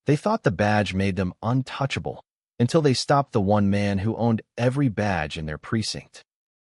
They thought the badge made them untouchable, until they stopped the one man who owned every badge in their precinct.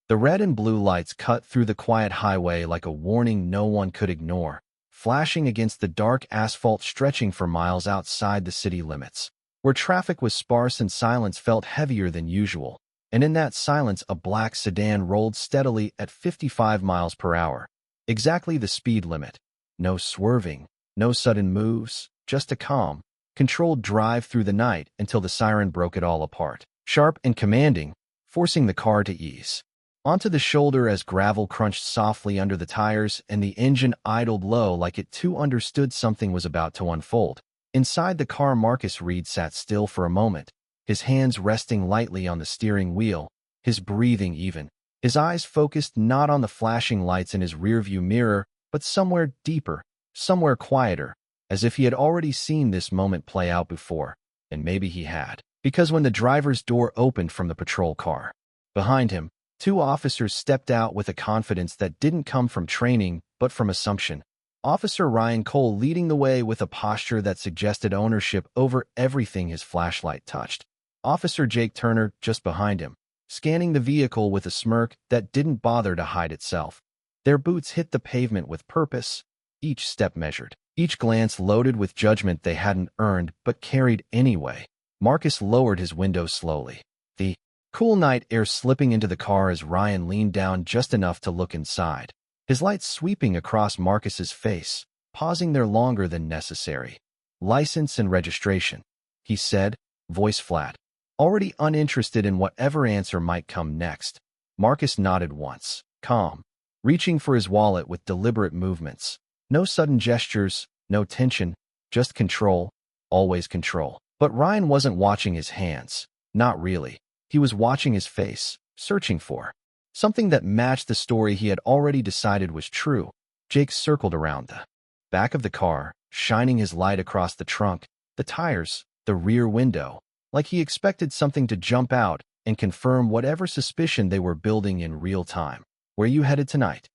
The red and blue lights cut through the quiet highway like a warning no one could ignore, flashing against the dark asphalt stretching for miles outside the city limits, where traffic was sparse and silence felt heavier than usual. And in that silence, a black sedan rolled steadily at 55 miles per hour, exactly the speed limit. No swerving, no sudden moves, just a calm, controlled drive through the night until the siren broke it all apart, sharp and commanding, forcing the car to ease onto the shoulder as gravel crunched softly under the tires and the engine idled low like it too understood something was about to unfold. Inside the car, Marcus Reed sat still for a moment, his hands resting lightly on the steering wheel, his breathing even, his eyes focused not on the flashing lights in his rearview mirror, but somewhere deeper, somewhere quieter, as if he had already seen this moment play out before. And maybe he had, because when the driver's door opened from the patrol car behind him, two officers stepped out with a confidence that didn't come from training but from assumption. Officer Ryan Cole leading the way with a posture that suggested ownership over everything his flashlight touched. Officer Jake Turner just behind him, scanning the vehicle with a smirk that didn't bother to hide itself. Their boots hit the pavement with purpose, each step measured, each glance loaded with judgment they hadn't earned but carried anyway. Marcus lowered his window slowly, the cool night air slipping into the car as Ryan leaned down just enough to look inside, his light sweeping across Marcus's face, pausing there longer than necessary. "License and registration," he said, voice flat, already uninterested in whatever answer might come next. Marcus nodded once, calm, reaching for his wallet with deliberate movements. No sudden gestures, no tension, just control, always control. But Ryan wasn't watching his hands, not really. He was watching his face, searching for something that matched the story he had already decided was true. Jake circled around the back of the car, shining his light across the trunk, the tires, the rear window, like he expected something to jump out and confirm whatever suspicion they were building in real time. "Where you headed tonight?"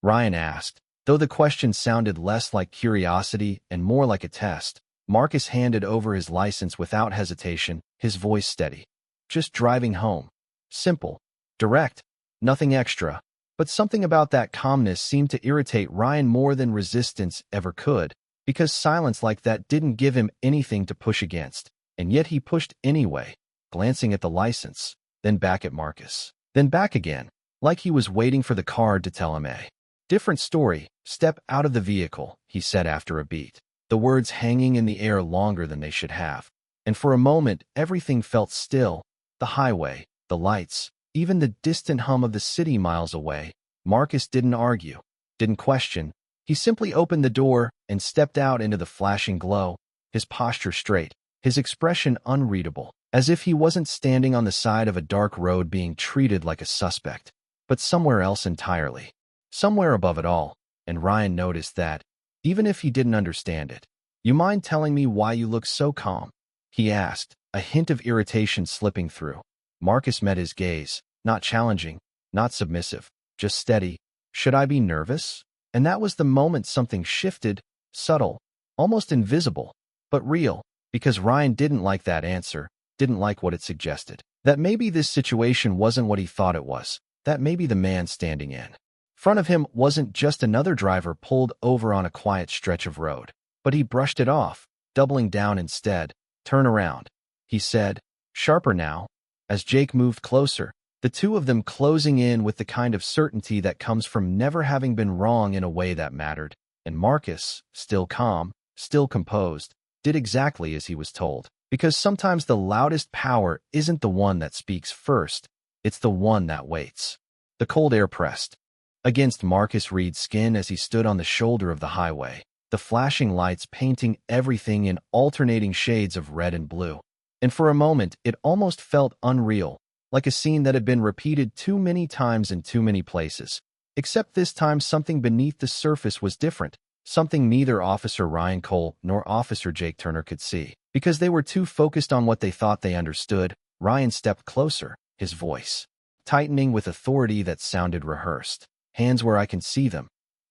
Ryan asked, though the question sounded less like curiosity and more like a test. Marcus handed over his license without hesitation, his voice steady. "Just driving home." Simple, direct, nothing extra. But something about that calmness seemed to irritate Ryan more than resistance ever could, because silence like that didn't give him anything to push against. And yet he pushed anyway, glancing at the license, then back at Marcus, then back again, like he was waiting for the card to tell him a different story. "Step out of the vehicle," he said after a beat, the words hanging in the air longer than they should have. And for a moment, everything felt still. The highway, the lights, even the distant hum of the city miles away. Marcus didn't argue, didn't question. He simply opened the door and stepped out into the flashing glow, his posture straight, his expression unreadable, as if he wasn't standing on the side of a dark road being treated like a suspect, but somewhere else entirely, somewhere above it all. And Ryan noticed that, even if he didn't understand it. "You mind telling me why you look so calm?" he asked, a hint of irritation slipping through. Marcus met his gaze, not challenging, not submissive, just steady. "Should I be nervous?" And that was the moment something shifted, subtle, almost invisible, but real, because Ryan didn't like that answer, didn't like what it suggested. That maybe this situation wasn't what he thought it was, that maybe the man standing in front of him wasn't just another driver pulled over on a quiet stretch of road. But he brushed it off, doubling down instead. "Turn around," he said, sharper now, as Jake moved closer, the two of them closing in with the kind of certainty that comes from never having been wrong in a way that mattered. And Marcus, still calm, still composed, did exactly as he was told. Because sometimes the loudest power isn't the one that speaks first, it's the one that waits. The cold air pressed against Marcus Reed's skin as he stood on the shoulder of the highway, the flashing lights painting everything in alternating shades of red and blue. And for a moment, it almost felt unreal, like a scene that had been repeated too many times in too many places. Except this time something beneath the surface was different, something neither Officer Ryan Cole nor Officer Jake Turner could see. Because they were too focused on what they thought they understood, Ryan stepped closer, his voice tightening with authority that sounded rehearsed. "Hands where I can see them."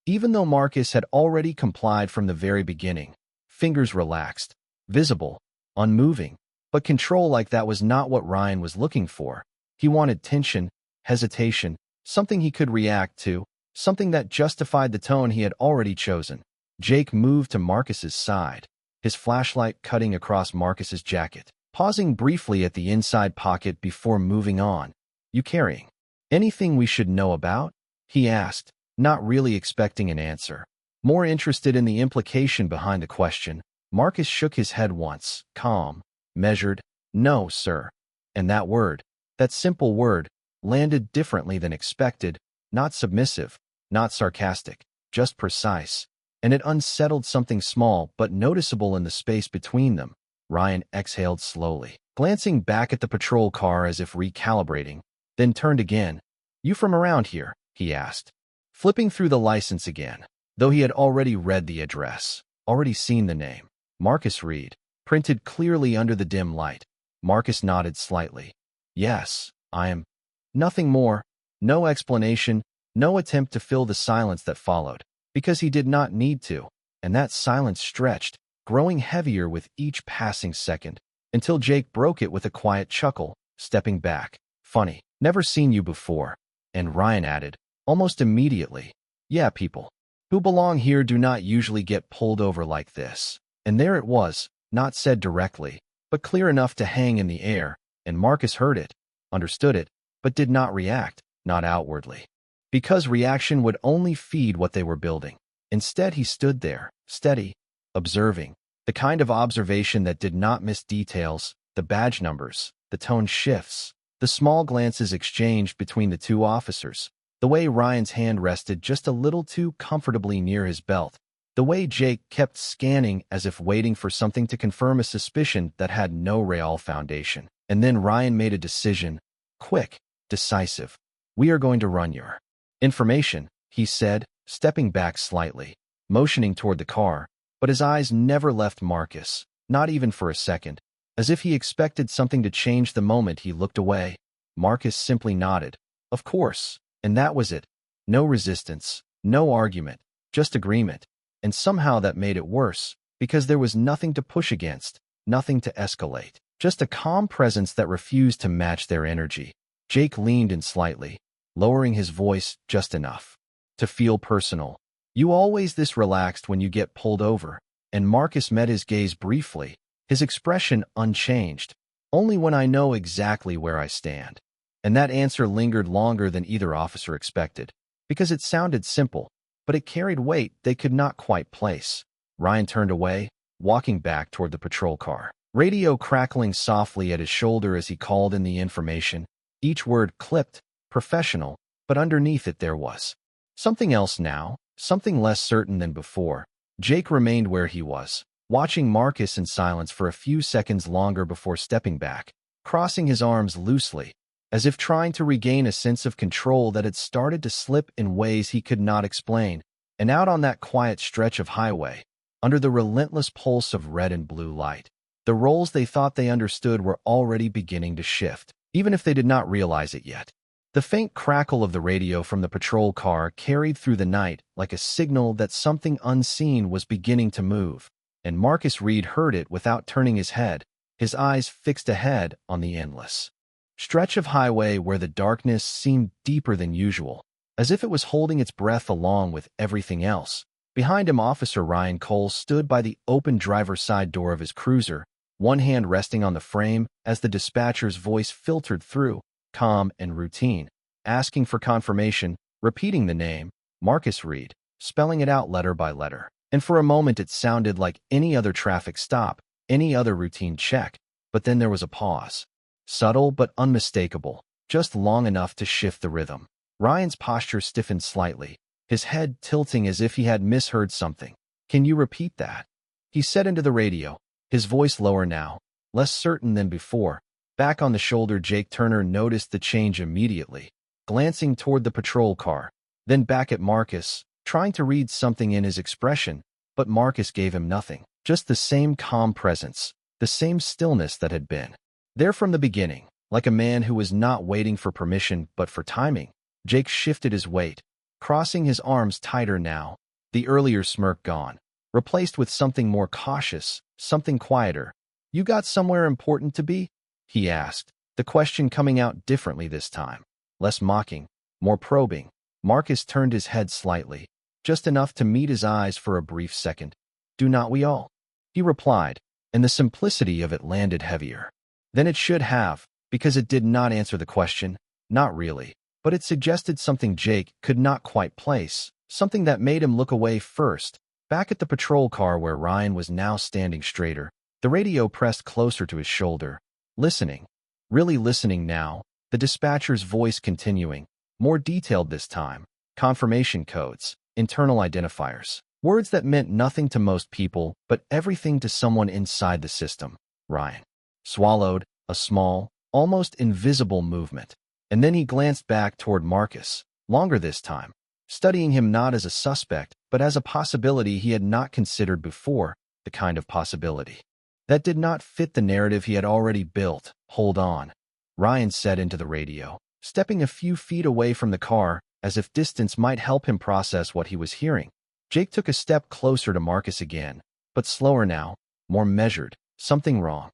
Even though Marcus had already complied from the very beginning, fingers relaxed, visible, unmoving. But control like that was not what Ryan was looking for. He wanted tension, hesitation, something he could react to, something that justified the tone he had already chosen. Jake moved to Marcus's side, his flashlight cutting across Marcus's jacket, pausing briefly at the inside pocket before moving on. "You carrying anything we should know about?" he asked, not really expecting an answer. More interested in the implication behind the question, Marcus shook his head once, calm, measured. "No, sir." And that word, that simple word, landed differently than expected, not submissive, not sarcastic, just precise. And it unsettled something small but noticeable in the space between them. Ryan exhaled slowly, glancing back at the patrol car as if recalibrating, then turned again. "You from around here?" he asked, flipping through the license again, though he had already read the address, already seen the name. Marcus Reed, printed clearly under the dim light. Marcus nodded slightly. "Yes, I am." Nothing more, no explanation, no attempt to fill the silence that followed, because he did not need to, and that silence stretched, growing heavier with each passing second, until Jake broke it with a quiet chuckle, stepping back. "Funny, never seen you before." And Ryan added, almost immediately, "Yeah, people who belong here do not usually get pulled over like this." And there it was, not said directly, but clear enough to hang in the air, and Marcus heard it, understood it, but did not react, not outwardly. Because reaction would only feed what they were building. Instead, he stood there, steady, observing, the kind of observation that did not miss details, the badge numbers, the tone shifts, the small glances exchanged between the two officers, the way Ryan's hand rested just a little too comfortably near his belt, the way Jake kept scanning as if waiting for something to confirm a suspicion that had no real foundation. And then Ryan made a decision, quick, decisive. "We are going to run your information," he said, stepping back slightly, motioning toward the car, but his eyes never left Marcus, not even for a second, as if he expected something to change the moment he looked away. Marcus simply nodded. Of course, and that was it. No resistance, no argument, just agreement. And somehow that made it worse, because there was nothing to push against, nothing to escalate, just a calm presence that refused to match their energy. Jake leaned in slightly, lowering his voice just enough to feel personal. "You always this relaxed when you get pulled over?" And Marcus met his gaze briefly, his expression unchanged. "Only when I know exactly where I stand." And that answer lingered longer than either officer expected, because it sounded simple, but it carried weight they could not quite place. Ryan turned away, walking back toward the patrol car, radio crackling softly at his shoulder as he called in the information, each word clipped, professional, but underneath it there was something else now, something less certain than before. Jake remained where he was, watching Marcus in silence for a few seconds longer before stepping back, crossing his arms loosely, as if trying to regain a sense of control that had started to slip in ways he could not explain. And out on that quiet stretch of highway, under the relentless pulse of red and blue light, the roles they thought they understood were already beginning to shift, even if they did not realize it yet. The faint crackle of the radio from the patrol car carried through the night like a signal that something unseen was beginning to move, and Marcus Reed heard it without turning his head, his eyes fixed ahead on the endless stretch of highway where the darkness seemed deeper than usual, as if it was holding its breath along with everything else. Behind him, Officer Ryan Cole stood by the open driver's side door of his cruiser, one hand resting on the frame as the dispatcher's voice filtered through, calm and routine, asking for confirmation, repeating the name, Marcus Reed, spelling it out letter by letter. And for a moment it sounded like any other traffic stop, any other routine check, but then there was a pause. Subtle but unmistakable, just long enough to shift the rhythm. Ryan's posture stiffened slightly, his head tilting as if he had misheard something. "Can you repeat that?" he said into the radio, his voice lower now, less certain than before. Back on the shoulder, Jake Turner noticed the change immediately, glancing toward the patrol car, then back at Marcus, trying to read something in his expression, but Marcus gave him nothing, just the same calm presence, the same stillness that had been there from the beginning, like a man who was not waiting for permission but for timing. Jake shifted his weight, crossing his arms tighter now, the earlier smirk gone. replaced with something more cautious, something quieter. "You got somewhere important to be?" he asked, the question coming out differently this time. Less mocking, more probing. Marcus turned his head slightly, just enough to meet his eyes for a brief second. "Do not we all?" he replied, and the simplicity of it landed heavier than it should have, because it did not answer the question, not really, but it suggested something Jake could not quite place, something that made him look away first. Back at the patrol car where Ryan was now standing straighter, the radio pressed closer to his shoulder. Listening. Really listening now, the dispatcher's voice continuing, more detailed this time. Confirmation codes, internal identifiers, words that meant nothing to most people, but everything to someone inside the system. Ryan swallowed a small, almost invisible movement, and then he glanced back toward Marcus, longer this time, studying him not as a suspect, but as a possibility he had not considered before, the kind of possibility that did not fit the narrative he had already built. "Hold on," Ryan said into the radio, stepping a few feet away from the car, as if distance might help him process what he was hearing. Jake took a step closer to Marcus again, but slower now, more measured. "Something wrong?"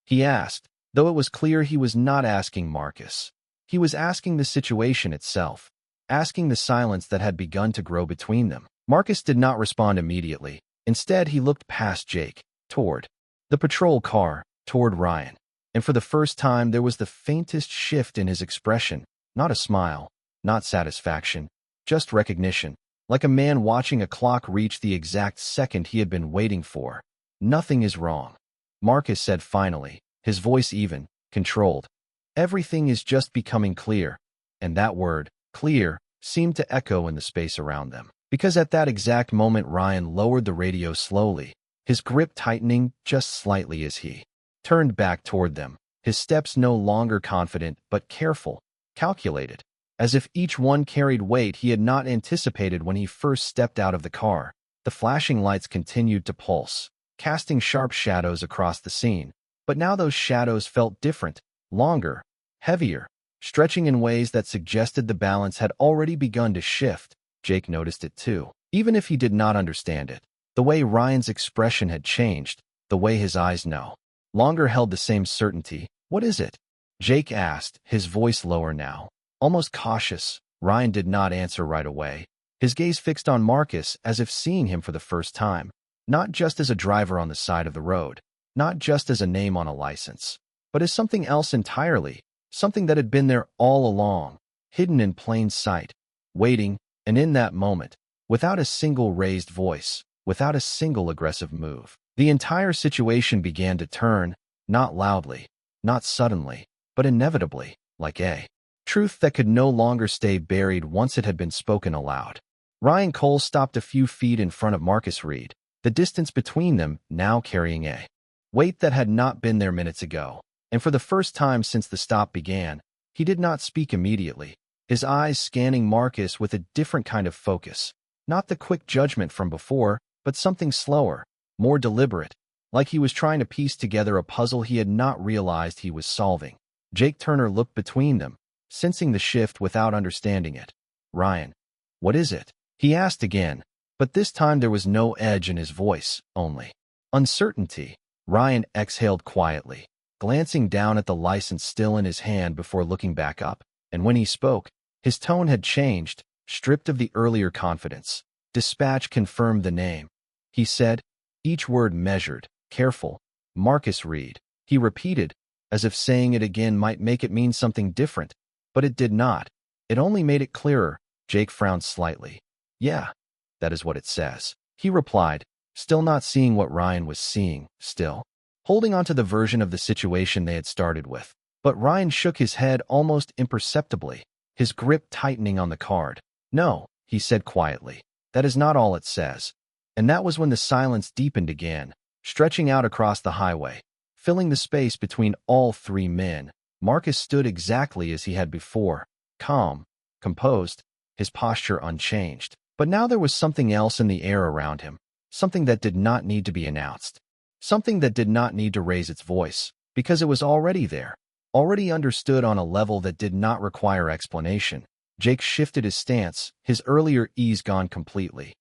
he asked, though it was clear he was not asking Marcus. He was asking the situation itself, asking the silence that had begun to grow between them. Marcus did not respond immediately. Instead, he looked past Jake, toward the patrol car, toward Ryan, and for the first time there was the faintest shift in his expression, not a smile, not satisfaction, just recognition, like a man watching a clock reach the exact second he had been waiting for. "Nothing is wrong," Marcus said finally, his voice even, controlled. "Everything is just becoming clear," and that word, clear, seemed to echo in the space around them, because at that exact moment Ryan lowered the radio slowly, his grip tightening just slightly as he turned back toward them, his steps no longer confident but careful, calculated, as if each one carried weight he had not anticipated when he first stepped out of the car. The flashing lights continued to pulse, casting sharp shadows across the scene, but now those shadows felt different, longer, heavier, stretching in ways that suggested the balance had already begun to shift. Jake noticed it too, even if he did not understand it. The way Ryan's expression had changed, the way his eyes no longer held the same certainty. "What is it?" Jake asked, his voice lower now, almost cautious. Ryan did not answer right away, his gaze fixed on Marcus as if seeing him for the first time, not just as a driver on the side of the road, not just as a name on a license, but as something else entirely, something that had been there all along, hidden in plain sight, waiting, and in that moment, without a single raised voice, without a single aggressive move, the entire situation began to turn, not loudly, not suddenly, but inevitably, like a truth that could no longer stay buried once it had been spoken aloud. Ryan Cole stopped a few feet in front of Marcus Reed, the distance between them now carrying a weight that had not been there minutes ago, and for the first time since the stop began, he did not speak immediately, his eyes scanning Marcus with a different kind of focus, not the quick judgment from before, but something slower, more deliberate, like he was trying to piece together a puzzle he had not realized he was solving. Jake Turner looked between them, sensing the shift without understanding it. "Ryan, what is it?" he asked again, but this time there was no edge in his voice, only uncertainty. Ryan exhaled quietly, glancing down at the license still in his hand before looking back up, and when he spoke, his tone had changed, stripped of the earlier confidence. "Dispatch confirmed the name," he said, each word measured, careful. "Marcus Reed," he repeated, as if saying it again might make it mean something different, but it did not. It only made it clearer. Jake frowned slightly. "Yeah, that is what it says," he replied, still not seeing what Ryan was seeing, still holding on to the version of the situation they had started with. But Ryan shook his head almost imperceptibly, his grip tightening on the card. "No," he said quietly, "that is not all it says." And that was when the silence deepened again, stretching out across the highway, filling the space between all three men. Marcus stood exactly as he had before, calm, composed, his posture unchanged. But now there was something else in the air around him, something that did not need to be announced, something that did not need to raise its voice, because it was already there, already understood on a level that did not require explanation. Jake shifted his stance, his earlier ease gone completely.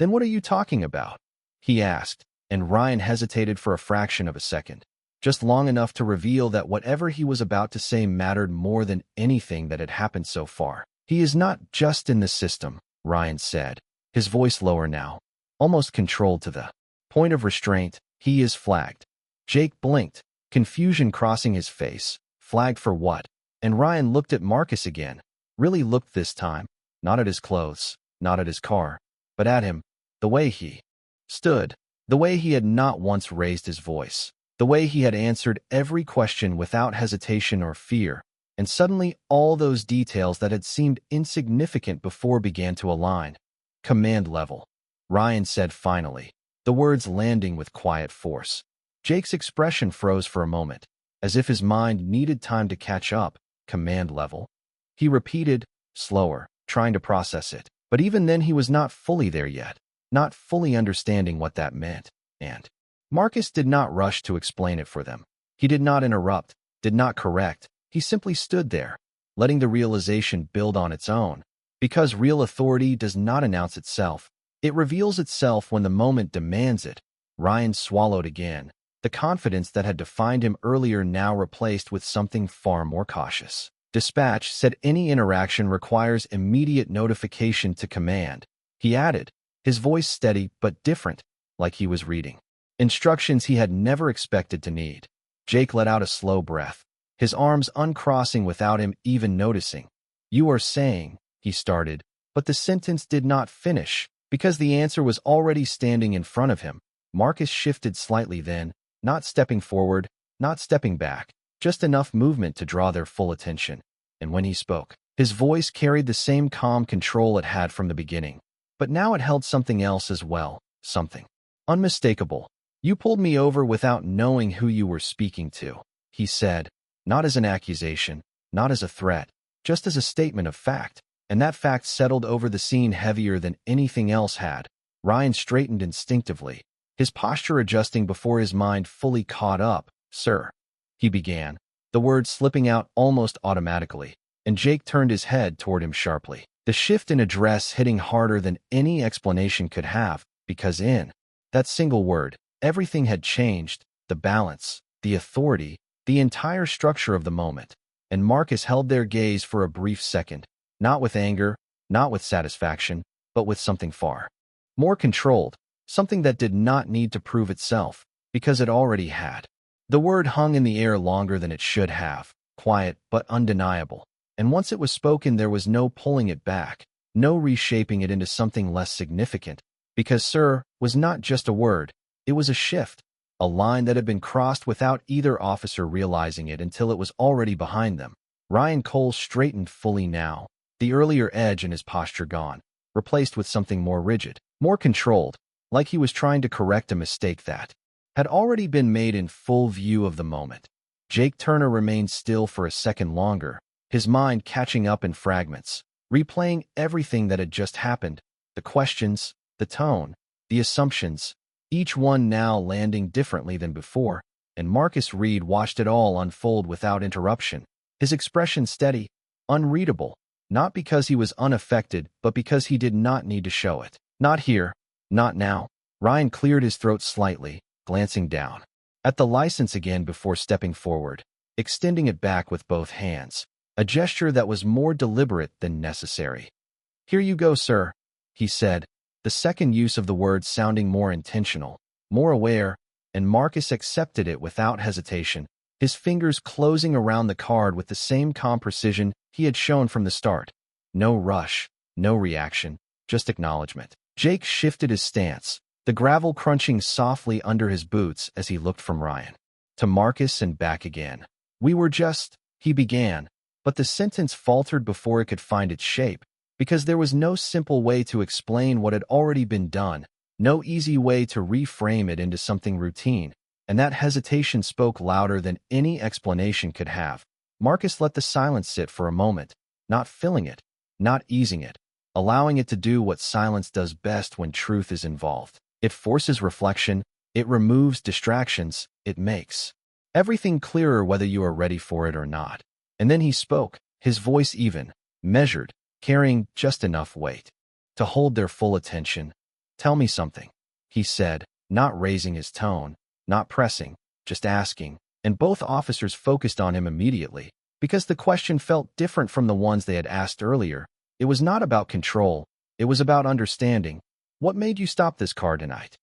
"Then what are you talking about?" he asked, and Ryan hesitated for a fraction of a second, just long enough to reveal that whatever he was about to say mattered more than anything that had happened so far. He is not just in the system, Ryan said, his voice lower now, almost controlled to the point of restraint. He is flagged. Jake blinked, confusion crossing his face. Flagged for what? And Ryan looked at Marcus again, really looked this time, not at his clothes, not at his car, but at him, the way he stood, the way he had not once raised his voice, the way he had answered every question without hesitation or fear, and suddenly all those details that had seemed insignificant before began to align. Command level, Ryan said finally, the words landing with quiet force. Jake's expression froze for a moment, as if his mind needed time to catch up. Command level? He repeated, slower, trying to process it. But even then he was not fully there yet, not fully understanding what that meant. And Marcus did not rush to explain it for them. He did not interrupt, did not correct. He simply stood there, letting the realization build on its own. Because real authority does not announce itself. It reveals itself when the moment demands it. Ryan swallowed again, the confidence that had defined him earlier now replaced with something far more cautious. Dispatch said any interaction requires immediate notification to command. He added, his voice steady but different, like he was reading instructions he had never expected to need. Jake let out a slow breath, his arms uncrossing without him even noticing. You are saying, he started, but the sentence did not finish, because the answer was already standing in front of him. Marcus shifted slightly then, not stepping forward, not stepping back, just enough movement to draw their full attention. And when he spoke, his voice carried the same calm control it had from the beginning. But now it held something else as well, something unmistakable. You pulled me over without knowing who you were speaking to, he said, not as an accusation, not as a threat, just as a statement of fact. And that fact settled over the scene heavier than anything else had. Ryan straightened instinctively, his posture adjusting before his mind fully caught up. Sir, he began, the words slipping out almost automatically, and Jake turned his head toward him sharply, the shift in address hitting harder than any explanation could have, because in that single word, everything had changed, the balance, the authority, the entire structure of the moment. And Marcus held their gaze for a brief second, not with anger, not with satisfaction, but with something far more controlled, something that did not need to prove itself, because it already had. The word hung in the air longer than it should have, quiet but undeniable, and once it was spoken there was no pulling it back, no reshaping it into something less significant, because sir was not just a word, it was a shift, a line that had been crossed without either officer realizing it until it was already behind them. Ryan Cole straightened fully now, the earlier edge in his posture gone, replaced with something more rigid, more controlled, like he was trying to correct a mistake that had already been made in full view of the moment. Jake Turner remained still for a second longer, his mind catching up in fragments, replaying everything that had just happened, the questions, the tone, the assumptions, each one now landing differently than before, and Marcus Reed watched it all unfold without interruption, his expression steady, unreadable, not because he was unaffected, but because he did not need to show it. Not here, not now. Ryan cleared his throat slightly, glancing down at the license again before stepping forward, extending it back with both hands, a gesture that was more deliberate than necessary. Here you go, sir, he said, the second use of the word sounding more intentional, more aware, and Marcus accepted it without hesitation, his fingers closing around the card with the same calm precision he had shown from the start. No rush, no reaction, just acknowledgement. Jake shifted his stance, the gravel crunching softly under his boots as he looked from Ryan to Marcus and back again. We were just, he began, but the sentence faltered before it could find its shape, because there was no simple way to explain what had already been done, no easy way to reframe it into something routine, and that hesitation spoke louder than any explanation could have. Marcus let the silence sit for a moment, not filling it, not easing it, allowing it to do what silence does best when truth is involved. It forces reflection, it removes distractions, it makes everything clearer whether you are ready for it or not. And then he spoke, his voice even, measured, carrying just enough weight to hold their full attention. Tell me something. he said, not raising his tone, not pressing, just asking, and both officers focused on him immediately, because the question felt different from the ones they had asked earlier. It was not about control, it was about understanding. What made you stop this car tonight?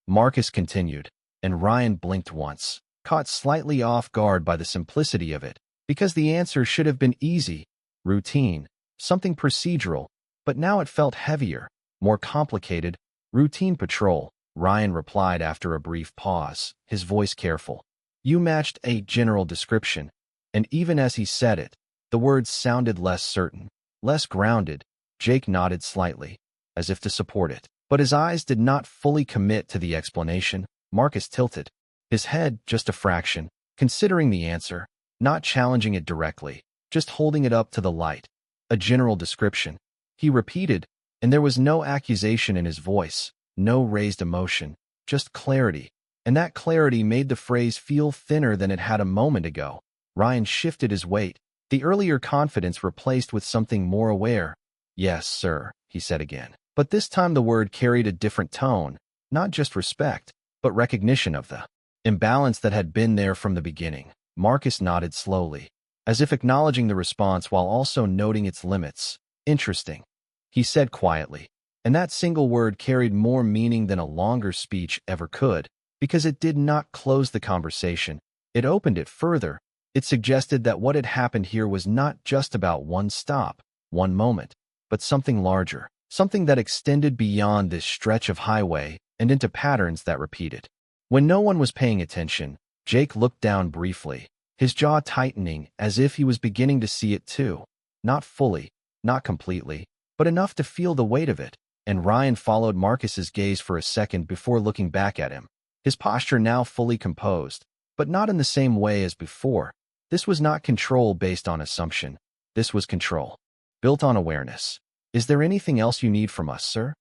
Marcus continued, and Ryan blinked once, caught slightly off guard by the simplicity of it, because the answer should have been easy, routine, something procedural, but now it felt heavier, more complicated. Routine patrol, Ryan replied after a brief pause, his voice careful. You matched a general description, and even as he said it, the words sounded less certain, less grounded. Jake nodded slightly, as if to support it, but his eyes did not fully commit to the explanation. Marcus tilted, his head just a fraction, considering the answer, not challenging it directly, just holding it up to the light. A general description, he repeated, and there was no accusation in his voice, no raised emotion, just clarity, and that clarity made the phrase feel thinner than it had a moment ago. Ryan shifted his weight, the earlier confidence replaced with something more aware. Yes, sir, he said again, but this time the word carried a different tone, not just respect, but recognition of the imbalance that had been there from the beginning. Marcus nodded slowly, as if acknowledging the response while also noting its limits. Interesting, he said quietly, and that single word carried more meaning than a longer speech ever could, because it did not close the conversation, it opened it further. It suggested that what had happened here was not just about one stop, one moment, but something larger, something that extended beyond this stretch of highway and into patterns that repeated. When no one was paying attention, Jake looked down briefly, his jaw tightening as if he was beginning to see it too. Not fully, not completely, but enough to feel the weight of it, and Ryan followed Marcus's gaze for a second before looking back at him, his posture now fully composed, but not in the same way as before. This was not control based on assumption. This was control, built on awareness. Is there anything else you need from us, sir?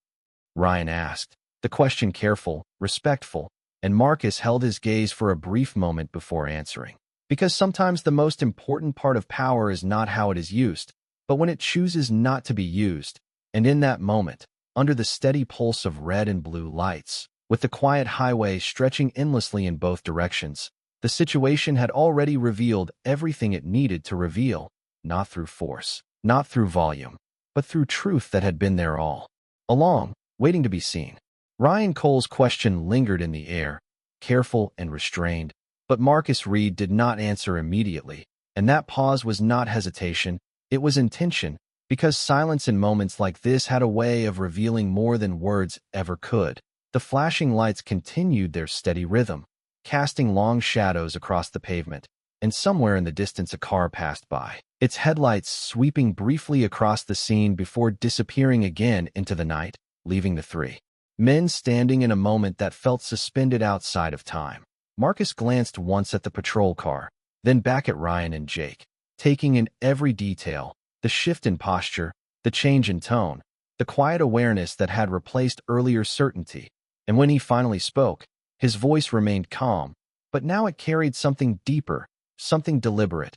Ryan asked, the question careful, respectful, and Marcus held his gaze for a brief moment before answering. Because sometimes the most important part of power is not how it is used, but when it chooses not to be used. And in that moment, under the steady pulse of red and blue lights, with the quiet highway stretching endlessly in both directions, the situation had already revealed everything it needed to reveal, not through force, not through volume, but through truth that had been there all along, waiting to be seen. Ryan Cole's question lingered in the air, careful and restrained, but Marcus Reed did not answer immediately, and that pause was not hesitation, it was intention, because silence in moments like this had a way of revealing more than words ever could. The flashing lights continued their steady rhythm, casting long shadows across the pavement, and somewhere in the distance a car passed by, its headlights sweeping briefly across the scene before disappearing again into the night, leaving the three men standing in a moment that felt suspended outside of time. Marcus glanced once at the patrol car, then back at Ryan and Jake, taking in every detail, the shift in posture, the change in tone, the quiet awareness that had replaced earlier certainty. And when he finally spoke, his voice remained calm, but now it carried something deeper, something deliberate.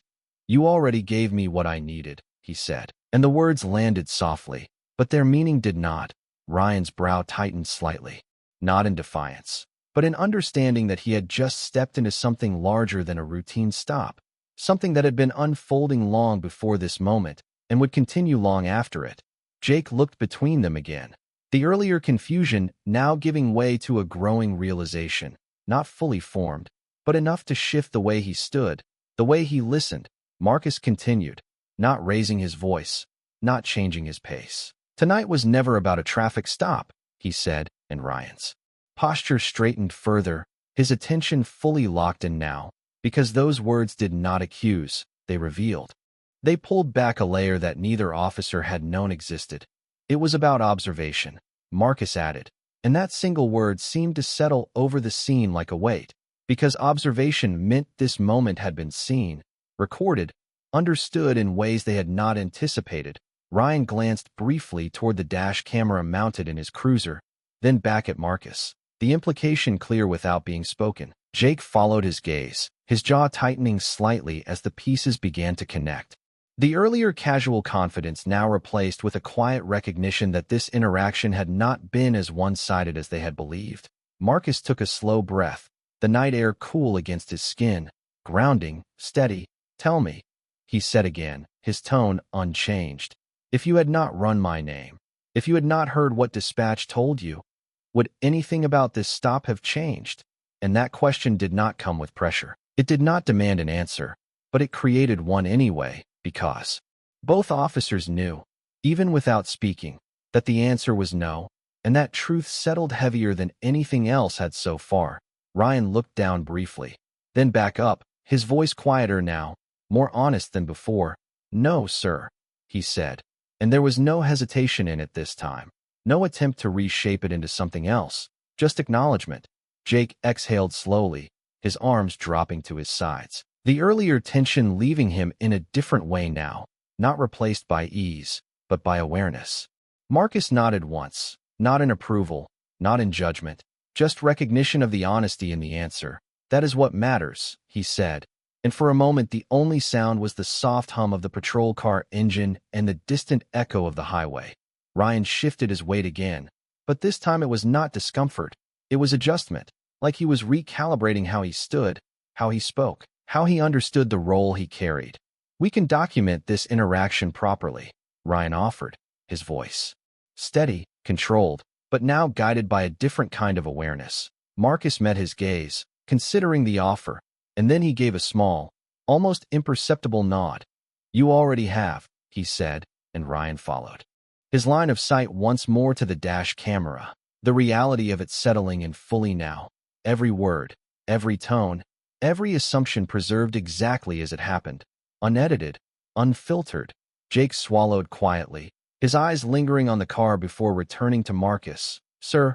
You already gave me what I needed, he said, and the words landed softly, but their meaning did not. Ryan's brow tightened slightly, not in defiance, but in understanding that he had just stepped into something larger than a routine stop, something that had been unfolding long before this moment and would continue long after it. Jake looked between them again, the earlier confusion now giving way to a growing realization, not fully formed, but enough to shift the way he stood, the way he listened. Marcus continued, not raising his voice, not changing his pace. Tonight was never about a traffic stop, he said, and Ryan's posture straightened further, his attention fully locked in now, because those words did not accuse, they revealed. They pulled back a layer that neither officer had known existed. It was about observation, Marcus added, and that single word seemed to settle over the scene like a weight, because observation meant this moment had been seen, recorded, understood in ways they had not anticipated. Ryan glanced briefly toward the dash camera mounted in his cruiser, then back at Marcus, the implication clear without being spoken. Jake followed his gaze, his jaw tightening slightly as the pieces began to connect. The earlier casual confidence now replaced with a quiet recognition that this interaction had not been as one-sided as they had believed. Marcus took a slow breath, the night air cool against his skin. Grounding, steady. Tell me, he said again, his tone unchanged. If you had not run my name, if you had not heard what dispatch told you, would anything about this stop have changed? And that question did not come with pressure. It did not demand an answer, but it created one anyway, because both officers knew, even without speaking, that the answer was no, and that truth settled heavier than anything else had so far. Ryan looked down briefly, then back up, his voice quieter now, more honest than before. No, sir, he said, and there was no hesitation in it this time. No attempt to reshape it into something else, just acknowledgement. Jake exhaled slowly, his arms dropping to his sides, the earlier tension leaving him in a different way now, not replaced by ease, but by awareness. Marcus nodded once, not in approval, not in judgment, just recognition of the honesty in the answer. That is what matters, he said, and for a moment the only sound was the soft hum of the patrol car engine and the distant echo of the highway. Ryan shifted his weight again, but this time it was not discomfort, it was adjustment, like he was recalibrating how he stood, how he spoke, how he understood the role he carried. We can document this interaction properly, Ryan offered, his voice steady, controlled, but now guided by a different kind of awareness. Marcus met his gaze, considering the offer, and then he gave a small, almost imperceptible nod. You already have, he said, and Ryan followed. His line of sight once more to the dash camera, the reality of it settling in fully now. Every word, every tone, every assumption preserved exactly as it happened, unedited, unfiltered. Jake swallowed quietly, his eyes lingering on the car before returning to Marcus. Sir,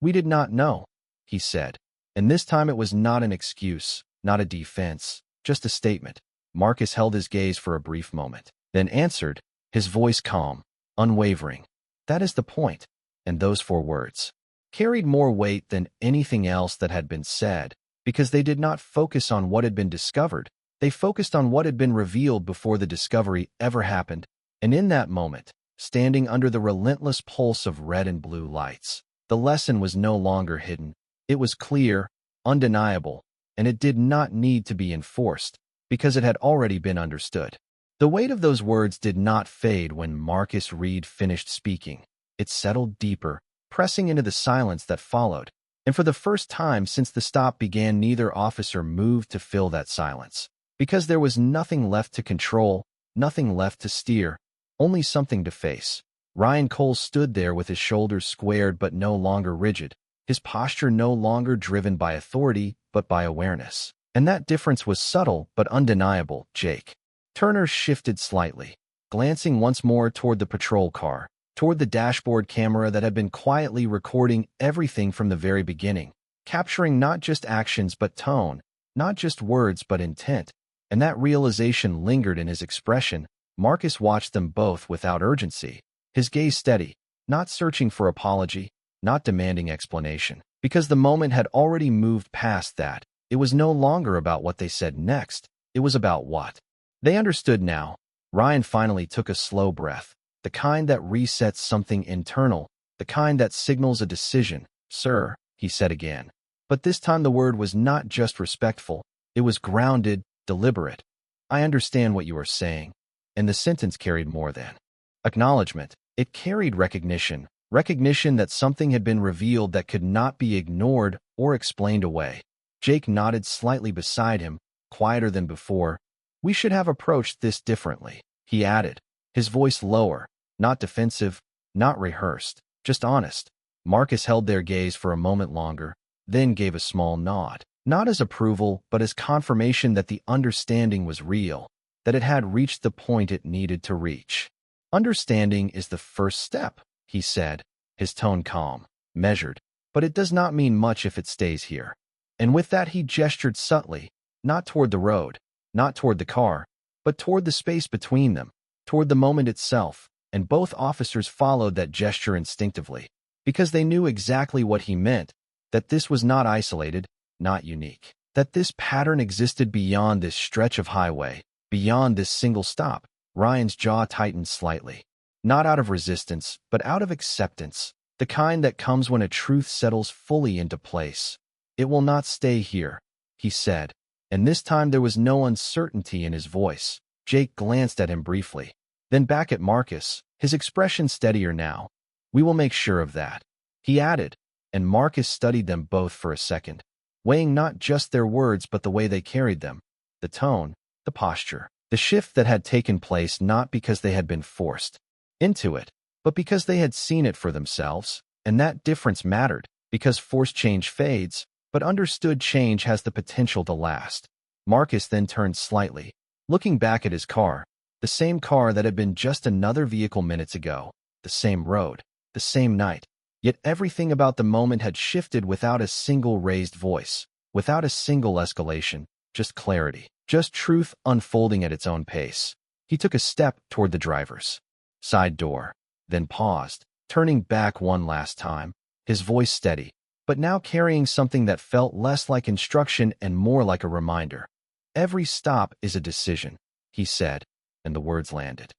we did not know, he said, and this time it was not an excuse, not a defense, just a statement. Marcus held his gaze for a brief moment, then answered, his voice calm, unwavering. That is the point. And those 4 words carried more weight than anything else that had been said, because they did not focus on what had been discovered. They focused on what had been revealed before the discovery ever happened. And in that moment, standing under the relentless pulse of red and blue lights, the lesson was no longer hidden. It was clear, undeniable, and it did not need to be enforced, because it had already been understood. The weight of those words did not fade when Marcus Reed finished speaking. It settled deeper, pressing into the silence that followed, and for the first time since the stop began, neither officer moved to fill that silence, because there was nothing left to control, nothing left to steer, only something to face. Ryan Cole stood there with his shoulders squared but no longer rigid, his posture no longer driven by authority but by awareness. And that difference was subtle but undeniable. Jake Turner shifted slightly, glancing once more toward the patrol car, toward the dashboard camera that had been quietly recording everything from the very beginning, capturing not just actions but tone, not just words but intent, and that realization lingered in his expression. Marcus watched them both without urgency, his gaze steady, not searching for apology, not demanding explanation, because the moment had already moved past that. It was no longer about what they said next, it was about what they understood now. Ryan finally took a slow breath, the kind that resets something internal, the kind that signals a decision. Sir, he said again. But this time the word was not just respectful, it was grounded, deliberate. I understand what you are saying. And the sentence carried more than acknowledgement. It carried recognition, recognition that something had been revealed that could not be ignored or explained away. Jake nodded slightly beside him, quieter than before. We should have approached this differently, he added, his voice lower, not defensive, not rehearsed, just honest. Marcus held their gaze for a moment longer, then gave a small nod, not as approval but as confirmation that the understanding was real, that it had reached the point it needed to reach. Understanding is the first step, he said, his tone calm, measured, but it does not mean much if it stays here. And with that he gestured subtly, not toward the road, not toward the car, but toward the space between them, toward the moment itself, and both officers followed that gesture instinctively, because they knew exactly what he meant, that this was not isolated, not unique, that this pattern existed beyond this stretch of highway, beyond this single stop. Ryan's jaw tightened slightly, not out of resistance, but out of acceptance. the kind that comes when a truth settles fully into place. "It will not stay here," he said, and this time there was no uncertainty in his voice. Jake glanced at him briefly, then back at Marcus, his expression steadier now. "We will make sure of that," he added, and Marcus studied them both for a second, weighing not just their words but the way they carried them, the tone, the posture, the shift that had taken place not because they had been forced into it, but because they had seen it for themselves, and that difference mattered, because forced change fades, but understood change has the potential to last. Marcus then turned slightly, looking back at his car, the same car that had been just another vehicle minutes ago, the same road, the same night. Yet everything about the moment had shifted without a single raised voice, without a single escalation, just clarity, just truth unfolding at its own pace. He took a step toward the driver's side door, then paused, turning back one last time, his voice steady, but now carrying something that felt less like instruction and more like a reminder. "Every stop is a decision," he said, and the words landed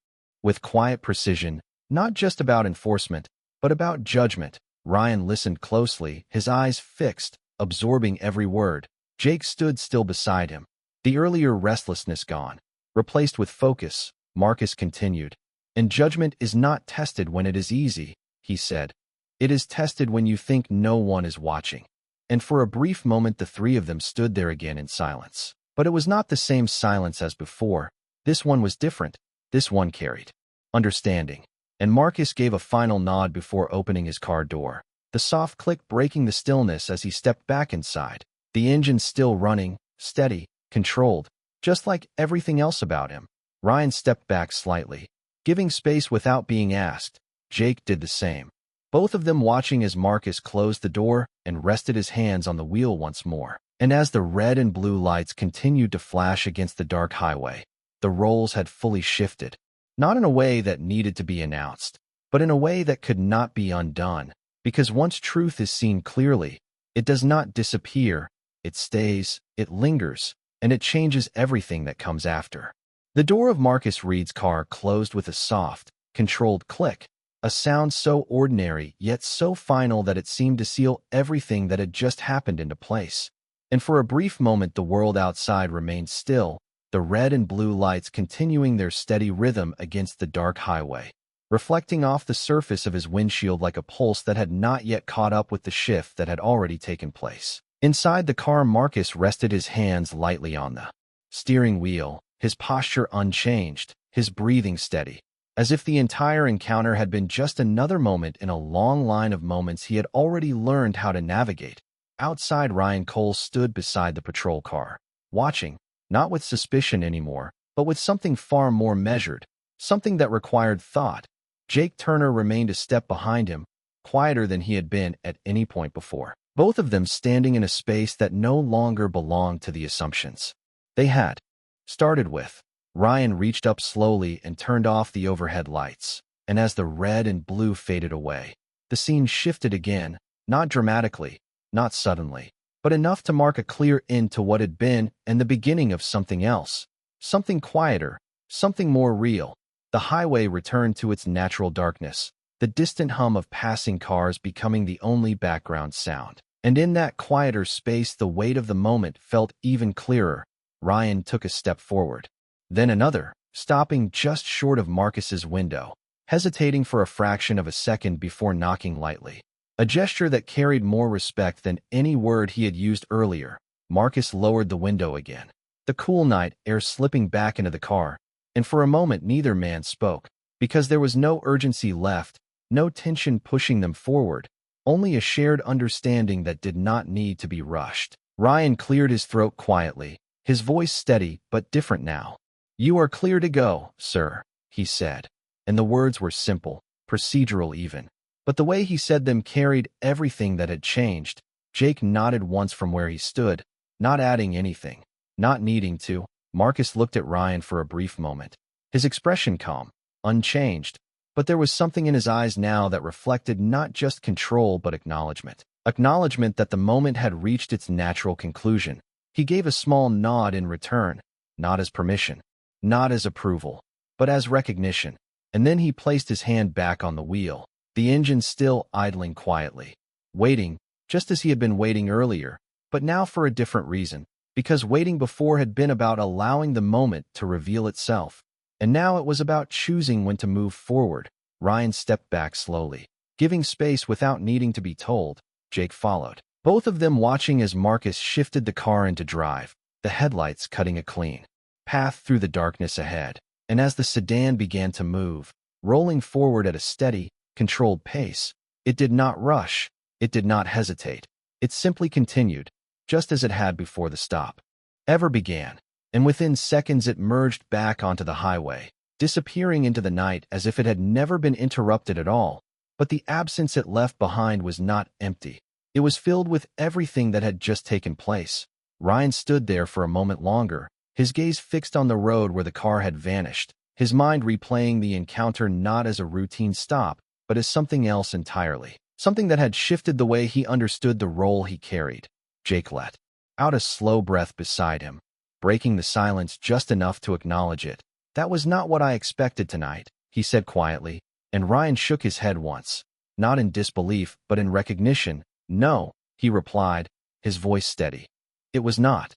with quiet precision, not just about enforcement, but about judgment. Ryan listened closely, his eyes fixed, absorbing every word. Jake stood still beside him, the earlier restlessness gone, replaced with focus. Marcus continued, "And judgment is not tested when it is easy," he said. "It is tested when you think no one is watching." And for a brief moment the three of them stood there again in silence. But it was not the same silence as before. This one was different. This one carried understanding. And Marcus gave a final nod before opening his car door, the soft click breaking the stillness as he stepped back inside, the engine still running, steady, controlled, just like everything else about him. Ryan stepped back slightly, giving space without being asked. Jake did the same, both of them watching as Marcus closed the door and rested his hands on the wheel once more. And as the red and blue lights continued to flash against the dark highway, the roles had fully shifted, not in a way that needed to be announced, but in a way that could not be undone, because once truth is seen clearly, it does not disappear, it stays, it lingers, and it changes everything that comes after. The door of Marcus Reed's car closed with a soft, controlled click, a sound so ordinary yet so final that it seemed to seal everything that had just happened into place. And for a brief moment the world outside remained still, the red and blue lights continuing their steady rhythm against the dark highway, reflecting off the surface of his windshield like a pulse that had not yet caught up with the shift that had already taken place. Inside the car, Marcus rested his hands lightly on the steering wheel, his posture unchanged, his breathing steady, as if the entire encounter had been just another moment in a long line of moments he had already learned how to navigate. Outside, Ryan Cole stood beside the patrol car, watching, not with suspicion anymore, but with something far more measured, something that required thought. Jake Turner remained a step behind him, quieter than he had been at any point before, both of them standing in a space that no longer belonged to the assumptions they had started with. Ryan reached up slowly and turned off the overhead lights, and as the red and blue faded away, the scene shifted again, not dramatically, not suddenly, but enough to mark a clear end to what had been and the beginning of something else, something quieter, something more real. The highway returned to its natural darkness, the distant hum of passing cars becoming the only background sound. And in that quieter space, the weight of the moment felt even clearer. Ryan took a step forward, then another, stopping just short of Marcus's window, hesitating for a fraction of a second before knocking lightly. A gesture that carried more respect than any word he had used earlier. Marcus lowered the window again, the cool night air slipping back into the car, and for a moment neither man spoke, because there was no urgency left, no tension pushing them forward, only a shared understanding that did not need to be rushed. Ryan cleared his throat quietly, his voice steady but different now. "You are clear to go, sir," he said, and the words were simple, procedural even. But the way he said them carried everything that had changed. Jake nodded once from where he stood, not adding anything, not needing to. Marcus looked at Ryan for a brief moment, his expression calm, unchanged, but there was something in his eyes now that reflected not just control but acknowledgement. Acknowledgement that the moment had reached its natural conclusion. He gave a small nod in return, not as permission, not as approval, but as recognition, and then he placed his hand back on the wheel, the engine still idling quietly, waiting, just as he had been waiting earlier, but now for a different reason, because waiting before had been about allowing the moment to reveal itself, and now it was about choosing when to move forward. Ryan stepped back slowly, giving space without needing to be told. Jake followed, both of them watching as Marcus shifted the car into drive, the headlights cutting a clean path through the darkness ahead. And as the sedan began to move, rolling forward at a steady, controlled pace, it did not rush, it did not hesitate. It simply continued, just as it had before the stop ever began. And within seconds it merged back onto the highway, disappearing into the night as if it had never been interrupted at all. But the absence it left behind was not empty. It was filled with everything that had just taken place. Ryan stood there for a moment longer, his gaze fixed on the road where the car had vanished, his mind replaying the encounter not as a routine stop, but as something else entirely, something that had shifted the way he understood the role he carried. Jake let out a slow breath beside him, breaking the silence just enough to acknowledge it. "That was not what I expected tonight," he said quietly, and Ryan shook his head once, not in disbelief but in recognition. "No," he replied, his voice steady. "It was not."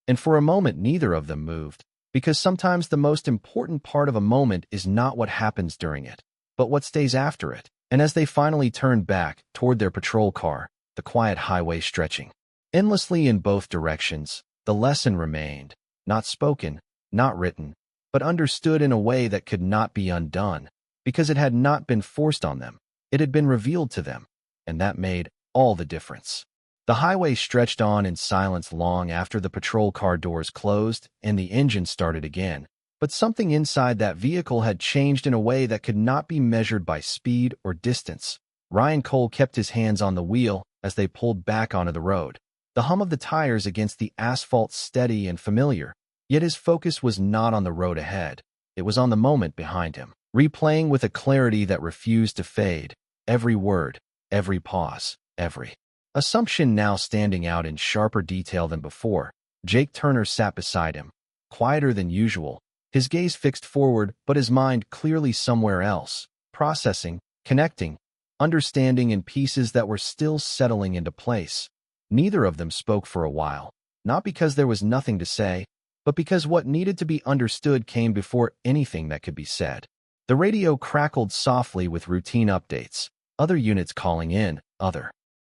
And for a moment neither of them moved, because sometimes the most important part of a moment is not what happens during it, but what stays after it. And as they finally turned back toward their patrol car, the quiet highway stretching endlessly in both directions, the lesson remained, not spoken, not written, but understood in a way that could not be undone, because it had not been forced on them, it had been revealed to them, and that made all the difference. The highway stretched on in silence long after the patrol car doors closed and the engine started again, but something inside that vehicle had changed in a way that could not be measured by speed or distance. Ryan Cole kept his hands on the wheel as they pulled back onto the road, the hum of the tires against the asphalt steady and familiar, yet his focus was not on the road ahead. It was on the moment behind him, replaying with a clarity that refused to fade, every word, every pause, every assumption now standing out in sharper detail than before. Jake Turner sat beside him, quieter than usual, his gaze fixed forward but his mind clearly somewhere else, processing, connecting, understanding in pieces that were still settling into place. Neither of them spoke for a while, not because there was nothing to say, but because what needed to be understood came before anything that could be said. The radio crackled softly with routine updates, other units calling in, other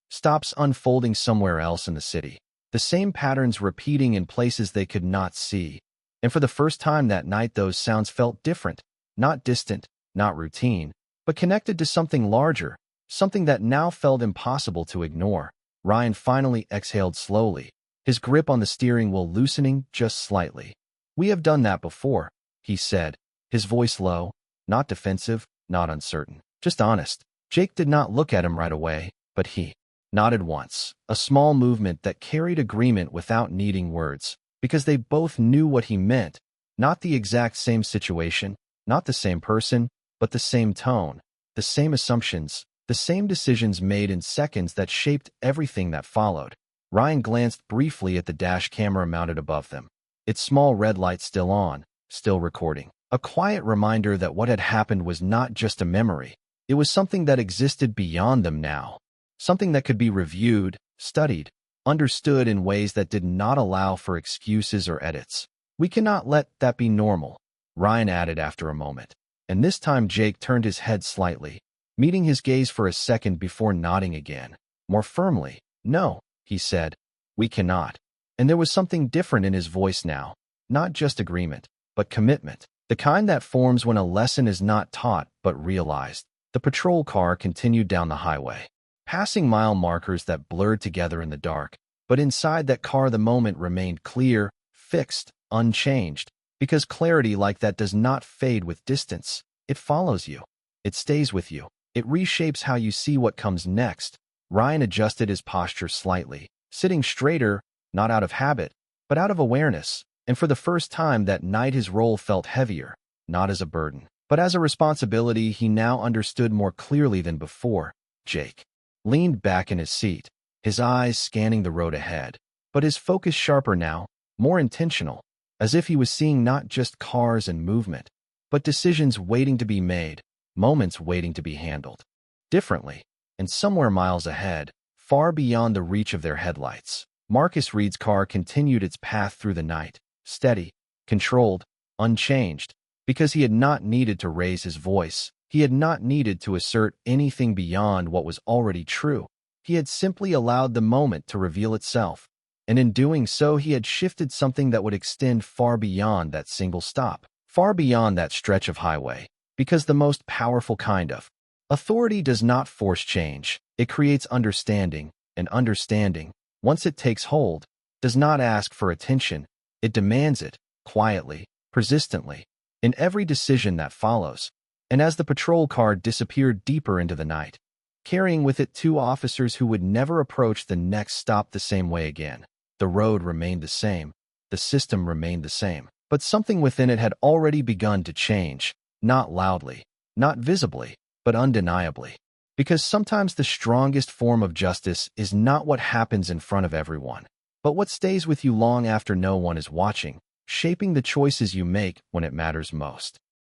stops unfolding somewhere else in the city, the same patterns repeating in places they could not see. And for the first time that night those sounds felt different, not distant, not routine, but connected to something larger, something that now felt impossible to ignore. Ryan finally exhaled slowly, his grip on the steering wheel loosening just slightly. "We have done that before," he said, his voice low, not defensive, not uncertain, just honest. Jake did not look at him right away, but he nodded once, a small movement that carried agreement without needing words, because they both knew what he meant. Not the exact same situation, not the same person, but the same tone, the same assumptions, the same decisions made in seconds that shaped everything that followed. Ryan glanced briefly at the dash camera mounted above them, its small red light still on, still recording. A quiet reminder that what had happened was not just a memory. It was something that existed beyond them now. Something that could be reviewed, studied, understood in ways that did not allow for excuses or edits. "We cannot let that be normal," Ryan added after a moment. And this time Jake turned his head slightly, meeting his gaze for a second before nodding again, more firmly. "No," he said, "we cannot." And there was something different in his voice now, not just agreement, but commitment, the kind that forms when a lesson is not taught but realized. The patrol car continued down the highway, passing mile markers that blurred together in the dark, but inside that car the moment remained clear, fixed, unchanged, because clarity like that does not fade with distance. It follows you. It stays with you. It reshapes how you see what comes next. Ryan adjusted his posture slightly, sitting straighter, not out of habit, but out of awareness, and for the first time that night his role felt heavier, not as a burden, but as a responsibility he now understood more clearly than before. Jake leaned back in his seat, his eyes scanning the road ahead, but his focus sharper now, more intentional, as if he was seeing not just cars and movement, but decisions waiting to be made, moments waiting to be handled. differently, and somewhere miles ahead, far beyond the reach of their headlights, Marcus Reed's car continued its path through the night, steady, controlled, unchanged, because he had not needed to raise his voice. He had not needed to assert anything beyond what was already true. He had simply allowed the moment to reveal itself, and in doing so he had shifted something that would extend far beyond that single stop, far beyond that stretch of highway, because the most powerful kind of authority does not force change. It creates understanding, and understanding, once it takes hold, does not ask for attention. It demands it, quietly, persistently, in every decision that follows. And as the patrol car disappeared deeper into the night, carrying with it two officers who would never approach the next stop the same way again, the road remained the same, the system remained the same, but something within it had already begun to change, not loudly, not visibly, but undeniably. Because sometimes the strongest form of justice is not what happens in front of everyone, but what stays with you long after no one is watching, shaping the choices you make when it matters most.